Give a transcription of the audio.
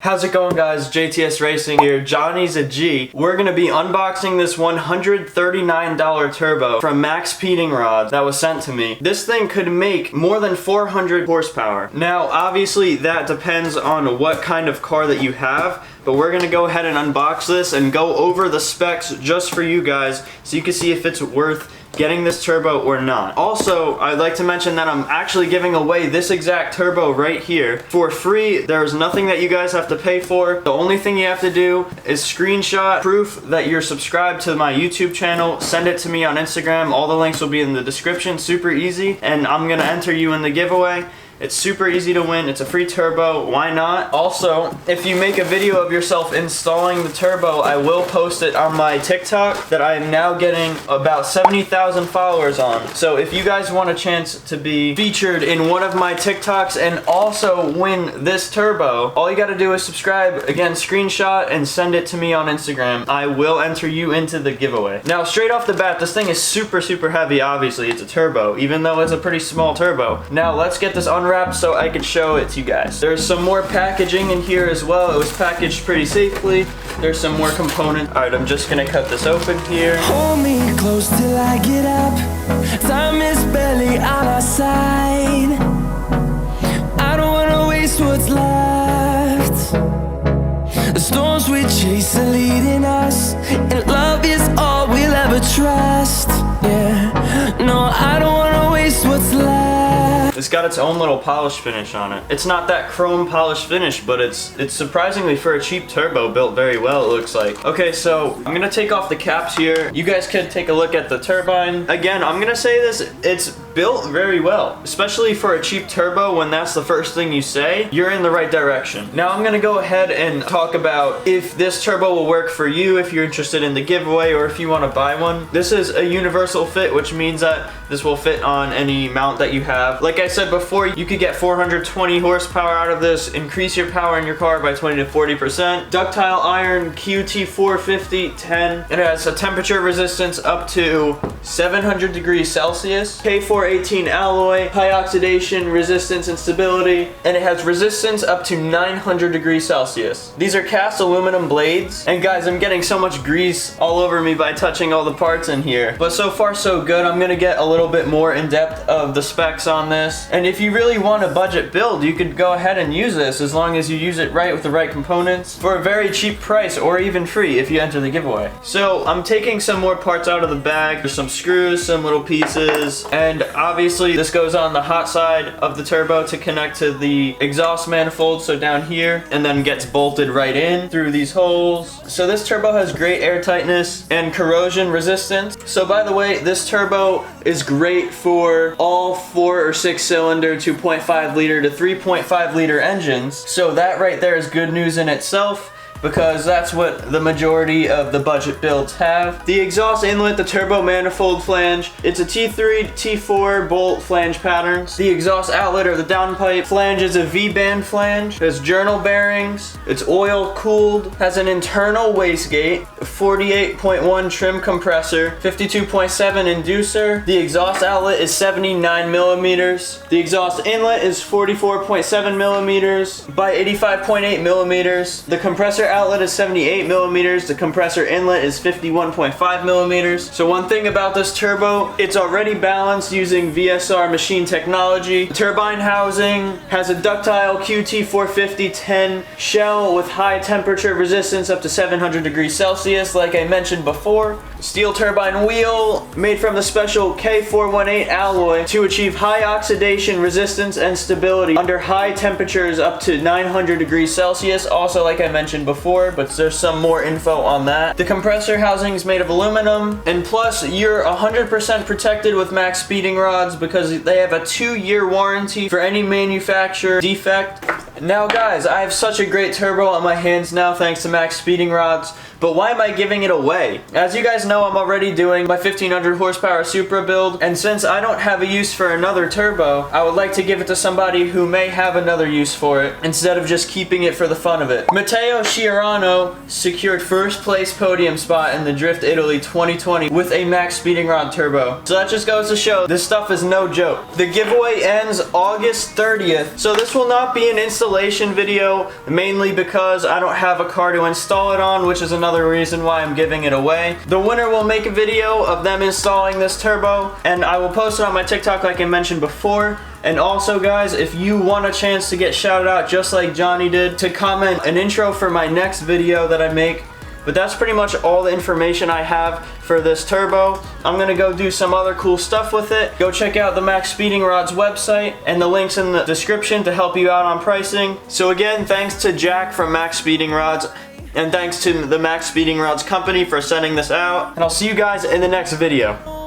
How's it going, guys? JTS Racing here. Johnny's a G. We're gonna be unboxing this $139 turbo from Maxpeedingrods that was sent to me. This thing could make more than 400 horsepower. Now, obviously, that depends on what kind of car that you have, but we're gonna go ahead and unbox this and go over the specs just for you guys so you can see if it's worth getting this turbo or not. Also, I'd like to mention that I'm actually giving away this exact turbo right here for free. There's nothing that you guys have to pay for. The only thing you have to do is screenshot proof that you're subscribed to my YouTube channel, send it to me on Instagram. All the links will be in the description, super easy, and I'm gonna enter you in the giveaway. It's super easy to win. It's a free turbo. Why not? Also, if you make a video of yourself installing the turbo, I will post it on my TikTok that I am now getting about 70,000 followers on. So if you guys want a chance to be featured in one of my TikToks and also win this turbo, all you gotta do is subscribe, again, screenshot, and send it to me on Instagram. I will enter you into the giveaway. Now, straight off the bat, this thing is super, super heavy, obviously. It's a turbo, even though it's a pretty small turbo. Now, let's get this unwrapped so I can show it to you guys. There's some more packaging in here as well. It was packaged pretty safely. There's some more components. All right, I'm just gonna cut this open here. Hold me close till I get up. Time is barely on our side. I don't wanna waste what's left. The storms we chase are leading us, and love is all we'll ever trust. Yeah, no, I don't wanna waste what's left. It's got its own little polish finish on it. It's not that chrome polish finish, but it's surprisingly, for a cheap turbo, built very well, it looks like. Okay, so I'm gonna take off the caps here. You guys could take a look at the turbine. Again, I'm gonna say this, it's built very well. Especially for a cheap turbo, when that's the first thing you say, you're in the right direction. Now I'm gonna go ahead and talk about if this turbo will work for you, if you're interested in the giveaway, or if you wanna buy one. This is a universal fit, which means that this will fit on any mount that you have. Like I said before, you could get 420 horsepower out of this, increase your power in your car by 20 to 40%. Ductile iron QT450 10. It has a temperature resistance up to 700 degrees Celsius. K418 alloy, high oxidation, resistance and stability, and it has resistance up to 900 degrees Celsius. These are cast aluminum blades, and guys, I'm getting so much grease all over me by touching all the parts in here. But so far so good. I'm gonna get a little bit more in depth of the specs on this. And if you really want a budget build, you could go ahead and use this as long as you use it right with the right components for a very cheap price, or even free if you enter the giveaway. So I'm taking some more parts out of the bag. There's some screws, some little pieces, and obviously this goes on the hot side of the turbo to connect to the exhaust manifold, so down here, and then gets bolted right in through these holes. So this turbo has great air tightness and corrosion resistance. So by the way, this turbo is great for all 4 or 6 cylinder 2.5 liter to 3.5 liter engines. So that right there is good news in itself, because that's what the majority of the budget builds have. The exhaust inlet, the turbo manifold flange, it's a T3, T4 bolt flange patterns. The exhaust outlet, or the downpipe flange, is a V-band flange. It has journal bearings. It's oil cooled. Has an internal wastegate, 48.1 trim compressor, 52.7 inducer. The exhaust outlet is 79 millimeters. The exhaust inlet is 44.7 millimeters by 85.8 millimeters. The compressor outlet is 78 millimeters. The compressor inlet is 51.5 millimeters. So one thing about this turbo, it's already balanced using VSR machine technology. The turbine housing has a ductile QT450 10 shell with high temperature resistance up to 700 degrees Celsius, like I mentioned before. Steel turbine wheel made from the special K418 alloy to achieve high oxidation resistance and stability under high temperatures up to 900 degrees Celsius. Also, like I mentioned before, but there's some more info on that. The compressor housing is made of aluminum, and plus you're 100% protected with Maxpeedingrods because they have a 2-year warranty for any manufacturer defect. Now guys, I have such a great turbo on my hands now thanks to Maxpeedingrods. But why am I giving it away? As you guys know, I'm already doing my 1500 horsepower Supra build, and since I don't have a use for another turbo, I would like to give it to somebody who may have another use for it, instead of just keeping it for the fun of it. Matteo Sciarrano secured first place podium spot in the Drift Italy 2020 with a Maxpeedingrod turbo. So that just goes to show, this stuff is no joke. The giveaway ends August 30th, so this will not be an installation installation video, mainly because I don't have a car to install it on, which is another reason why I'm giving it away. The winner will make a video of them installing this turbo, and I will post it on my TikTok like I mentioned before. And also guys, if you want a chance to get shouted out just like Johnny did, to comment an intro for my next video that I make. But that's pretty much all the information I have for this turbo. I'm gonna go do some other cool stuff with it. Go check out the Maxpeedingrods website, and the link's in the description to help you out on pricing. So again, thanks to Jack from Maxpeedingrods, and thanks to the Maxpeedingrods company for sending this out. And I'll see you guys in the next video.